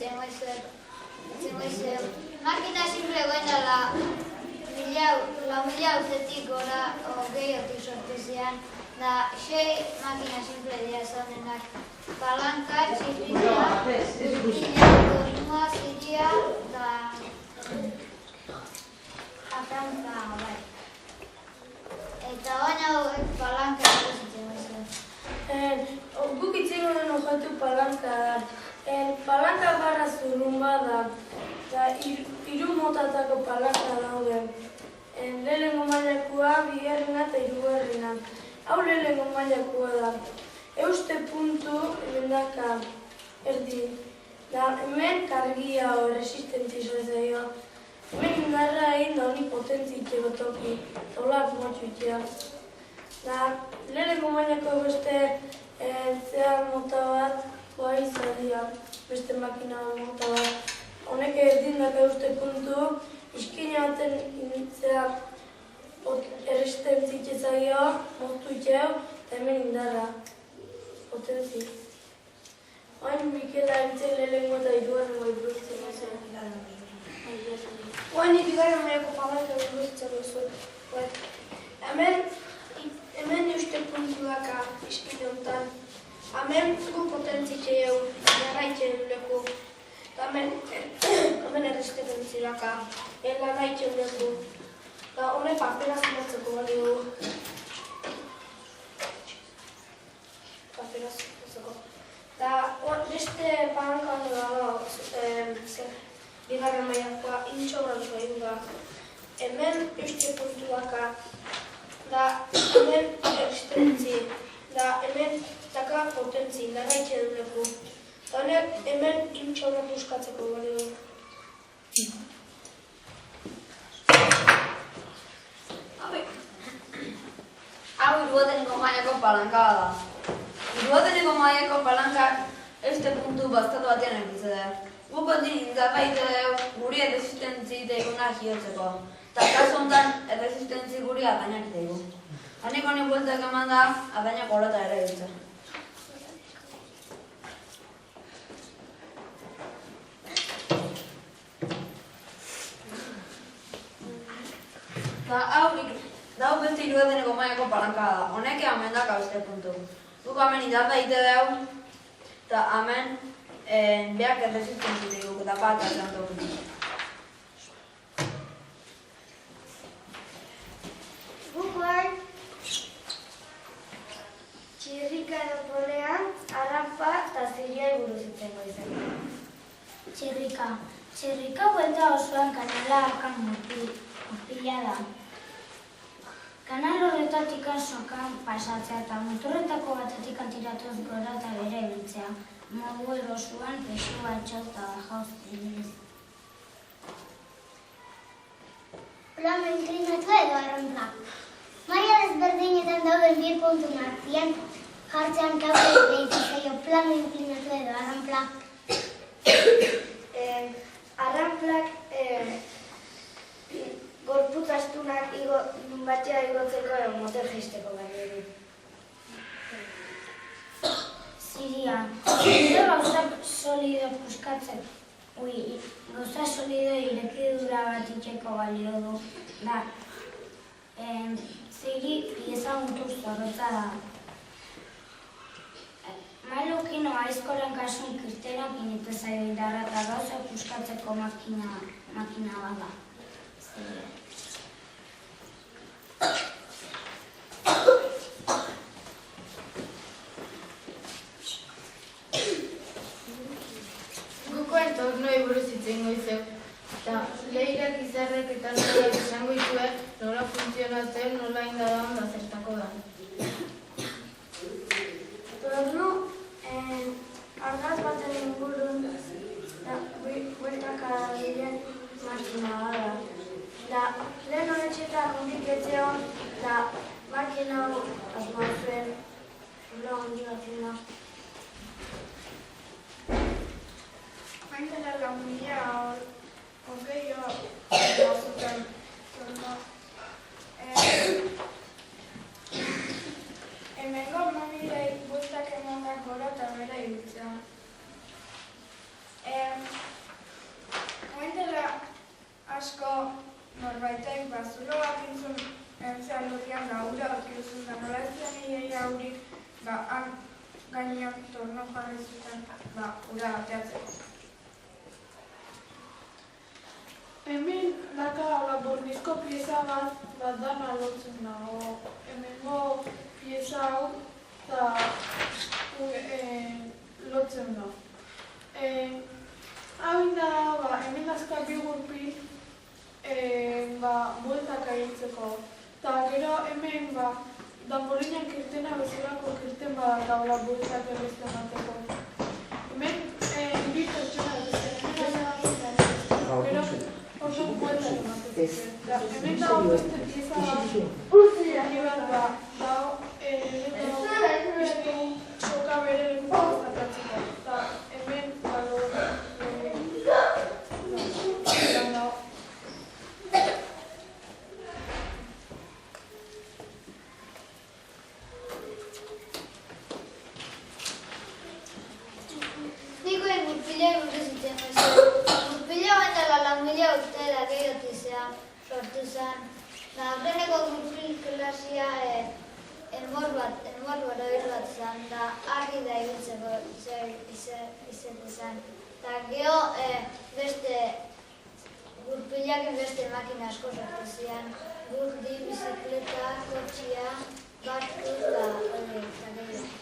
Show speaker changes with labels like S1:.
S1: zengoizuet. Makina simple goen dela, 4.000 urtetik gora gehiagotik sortu zian, da 6 makina simple dira zaunenak. Palanka, txirrina, gurpila, gornua, ziria, da afranka, bai. Eta baina hauek palanka ikusitzen goizuet.
S2: Guk itzen honen objektu palanka da. Palanka barra zurrun bada, eta 3 motatako palanka daude. Lehenengo mailakoa, bigarrena eta hirugarrena. Hau lehenengo mailakoa da. Euste puntu emendaka erdi. Hemen kargia o resistentizio zaio. Hemen indarra egin da honi potentzietxe gotoki, taulak motxuitea. Lehenengo mailako beste zehar mota bat, bai zadia, beste makina mota bat. Honek erdindak euste puntu, iskina baten zehar erresistentzietxe zaio, moztuitxeu, eta hemen indarra, potentzi. Oain Mikela entzen lehenengo eta hirugarrengo iburuztzen zen.
S3: Oain bigarren mailako palanka iburuztzen duzu. Hemen euste puntu daka iskine honetan. Hemen gu potentzietxe jau, jarraitzen leku. Hemen erresistentzi daka, lanaitzen leku. Honek papera zimatzeko bali du. Papera zimatzeko. Beste palanka dago, bigarren mailakoa intxobratua egin da. Hemen euste puntu daka, hemen erresistentzi, hemen daka potentzi, larraitxe du leku. Honek hemen intxobratu eskatzeko bali du.
S4: Hau hirugarrengo mailako palanka da. Hirugarrengo mailako palankak este puntu bastatu batean egitze da. Guk ondin indarbaite guri erresistentzi deiguna jiotzeko. Eta kasu honetan erresistentzi guri adainak deigu. Hanik honi bueltak eman da, adainak horreta ere egitze. Hau beste hirugarrengo mailako palanka da. Honek hemen daka beste puntu. Guk hemen indarbaite dugu, eta hemen behak erresistentzi deigu, eta bat atzen dugu.
S1: Gukoan, txirrika edo polean, arranpa eta ziriai buruz itzen goizen.
S5: Txirrika buelta osoan kanala arkan murpila da. Kanal horretatik sokan pasatzea eta motorretako batetik tiratuz gora eta bere ibiltzea. Modu erosuan, pesu batxau eta jauz diniz.
S6: Plano inklinatua edo arranpla. Maila desberdinetan dauden 2 puntun artean jartzean kaute deitzen zaio plano inklinatua edo arranpla.
S1: Arranplak gorputz astunak batea igotzeko edo motor jeisteko gai du.
S5: Ziria, gauza solido puskatzen. Gauza solido irekidura bat itxeko balio du. Ziri pieza untu zorrotza da. Malukin aizkoren kasun kristenak initezaio indarra eta gauza puskatzeko makina bada.
S2: Gukoen tornoi buruz itzen goizeu. Eta lehirak izarrek eta lehiak izango itue nola funtzionatzen, nola indadan da zertako da.
S3: Torno, argaz baten ingurun, bueltaka diren makina bada. Lehen honetxetan hondik etzeon, makina asmoa zuen, urla hondi batzen da. Haintela lamunia hongeio zuten torno. Hemengo mamilei bueltak eman da gora eta bera ibiltzea. da ura ateatzeko.
S2: Hemen daka burnizko pieza bat dana lotzen dago. Hemengo pieza hau eta lotzen da. Hau inda da, hemen dazka bi gurpil bueltaka hiltzeko. Eta gero hemen danborinak kirtena bezalako kirten badakagola bueltak erbeste emateko. Hemen bi pertsona gero oso bueltak emateko. Hemen dago beste pieza soka bere atatzeko. Eta hemen
S1: Niko gurpila buruz itzen bezala. Gurpila baina lanmila urte da gehiotizean sortu zen. Aurreneko gurpil klasia enmor bat zen, da argi da ibiltzeko izaten zen. Eta geho beste gurpilak beste makina asko sortu zian. Gurdi, bizikleta, kotxia, barku eta hori.